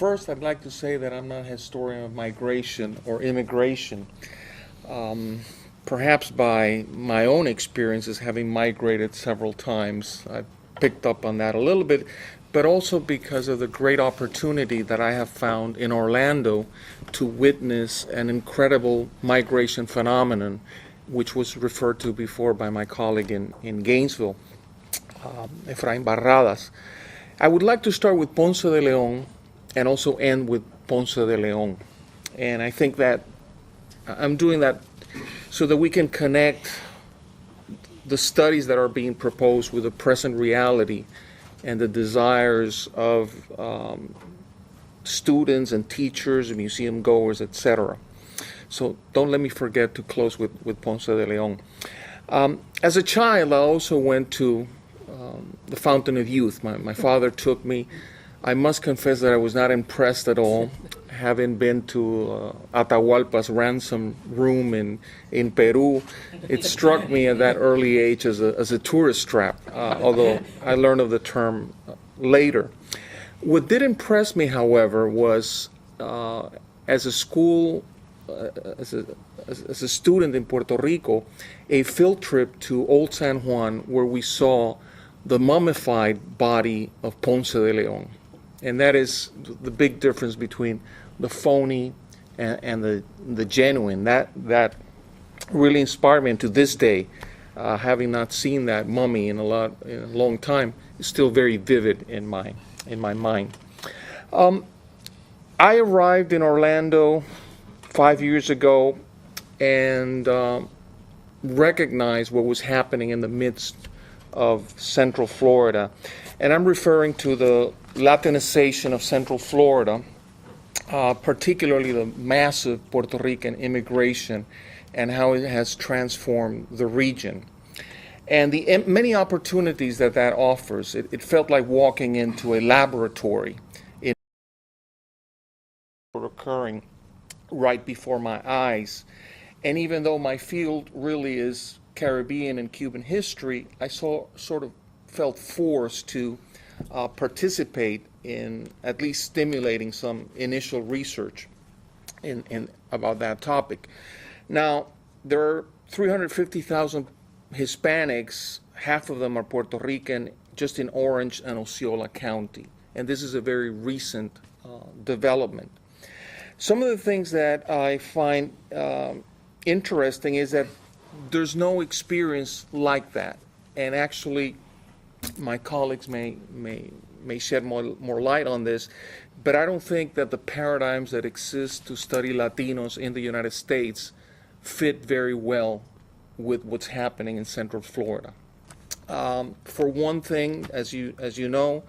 first, I'd like to say that I'm not a historian of migration or immigration. Perhaps by my own experiences, having migrated several times, I've picked up on that a little bit, but also because of the great opportunity that I have found in Orlando to witness an incredible migration phenomenon, which was referred to before by my colleague in Gainesville, Efraín Barradas. I would like to start with Ponce de León and also end with Ponce de León. And I think that I'm doing that so that we can connect the studies that are being proposed with the present reality and the desires of students and teachers, museum goers, etc. So don't let me forget to close with Ponce de León. As a child, I also went to the Fountain of Youth. My father took me. I must confess that I was not impressed at all, having been to Atahualpa's ransom room in Peru. It struck me at that early age as a tourist trap, although I learned of the term later. What did impress me, however, was as a school, as a student in Puerto Rico, a field trip to Old San Juan where we saw the mummified body of Ponce de León. And that is the big difference between the phony and the genuine. That really inspired me, and to this day, having not seen that mummy in a long time, is still very vivid in my mind. I arrived in Orlando 5 years ago and recognized what was happening in the midst of Central Florida. And I'm referring to the Latinization of Central Florida, particularly the massive Puerto Rican immigration and how it has transformed the region. And the many opportunities that offers. It felt like walking into a laboratory occurring right before my eyes. And even though my field really is Caribbean and Cuban history, I sort of felt forced to participate in at least stimulating some initial research in about that topic. Now, there are 350,000 Hispanics, half of them are Puerto Rican, just in Orange and Osceola County. And this is a very recent development. Some of the things that I find interesting is that there's no experience like that. And actually, my colleagues may shed more light on this, but I don't think that the paradigms that exist to study Latinos in the United States fit very well with what's happening in Central Florida. For one thing, as you know,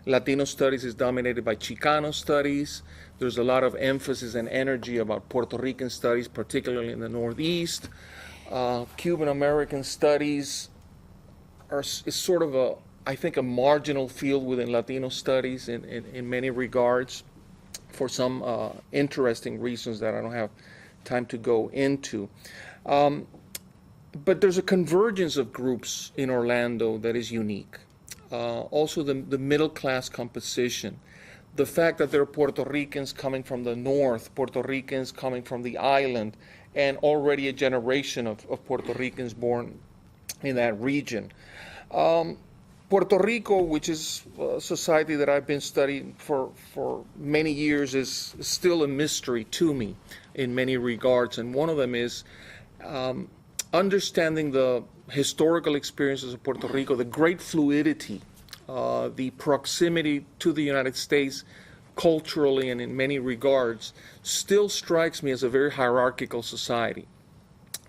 Latino studies is dominated by Chicano studies. There's a lot of emphasis and energy about Puerto Rican studies, particularly in the Northeast. Cuban American studies is sort of I think a marginal field within Latino studies in many regards, for some interesting reasons that I don't have time to go into. But there's a convergence of groups in Orlando that is unique. Also the middle class composition. The fact that there are Puerto Ricans coming from the north, Puerto Ricans coming from the island, and already a generation of Puerto Ricans born in that region. Puerto Rico, which is a society that I've been studying for many years, is still a mystery to me in many regards. And one of them is understanding the historical experiences of Puerto Rico, the great fluidity, the proximity to the United States culturally and in many regards, still strikes me as a very hierarchical society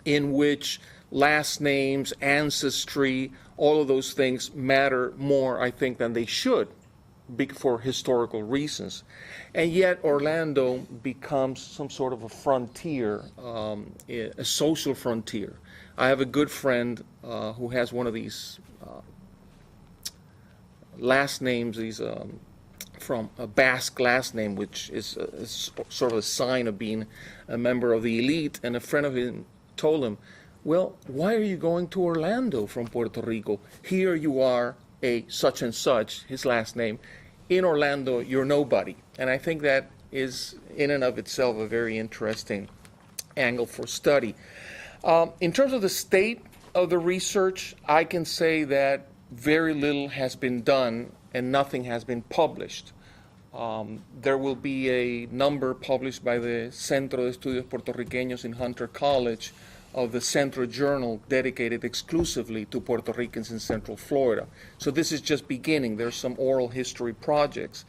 in which last names, ancestry, all of those things matter more, I think, than they should for historical reasons. And yet Orlando becomes some sort of a frontier, a social frontier. I have a good friend who has one of these last names, these from a Basque last name, which is sort of a sign of being a member of the elite. And a friend of his told him, well, why are you going to Orlando from Puerto Rico? Here you are a such and such, his last name, in Orlando, you're nobody. And I think that is, in and of itself, a very interesting angle for study. In terms of the state of the research, I can say that very little has been done and nothing has been published. There will be a number published by the Centro de Estudios Puertorriqueños in Hunter College of the Centro Journal dedicated exclusively to Puerto Ricans in Central Florida. So this is just beginning. There's some oral history projects.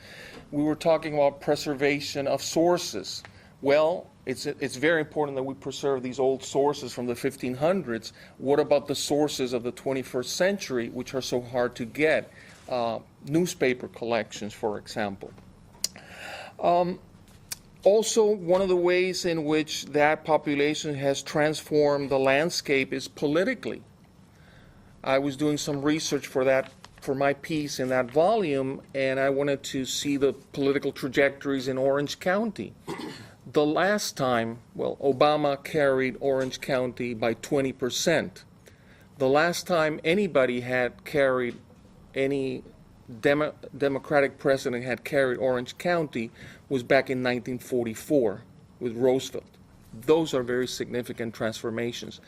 We were talking about preservation of sources. Well, it's very important that we preserve these old sources from the 1500s. What about the sources of the 21st century, which are so hard to get? Newspaper collections, for example. Also, one of the ways in which that population has transformed the landscape is politically. I was doing some research for that, for my piece in that volume, and I wanted to see the political trajectories in Orange County. The last time, well, Obama carried Orange County by 20%. The last time anybody had carried, any Democratic president had carried Orange County was back in 1944 with Roosevelt. Those are very significant transformations.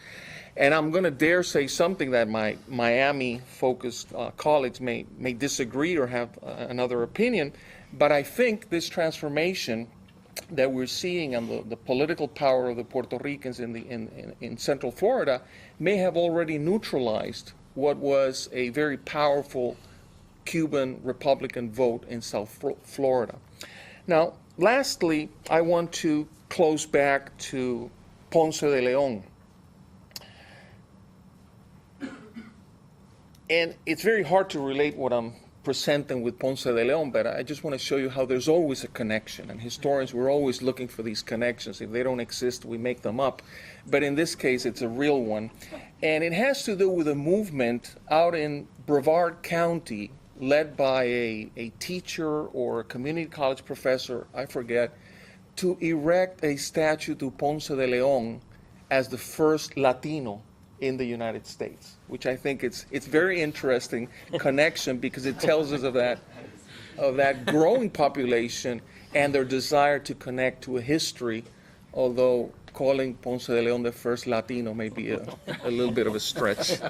And I'm going to dare say something that my Miami-focused colleagues may disagree or have another opinion, but I think this transformation that we're seeing and the political power of the Puerto Ricans in Central Florida may have already neutralized what was a very powerful Cuban Republican vote in South Florida. Now, lastly, I want to close back to Ponce de Leon. And it's very hard to relate what I'm presenting with Ponce de Leon, but I just want to show you how there's always a connection. And historians, we're always looking for these connections. If they don't exist, we make them up. But in this case, it's a real one. And it has to do with a movement out in Brevard County led by a teacher or a community college professor, I forget, to erect a statue to Ponce de Leon as the first Latino in the United States, which I think it's very interesting connection because it tells us of that growing population and their desire to connect to a history, although calling Ponce de Leon the first Latino may be a little bit of a stretch.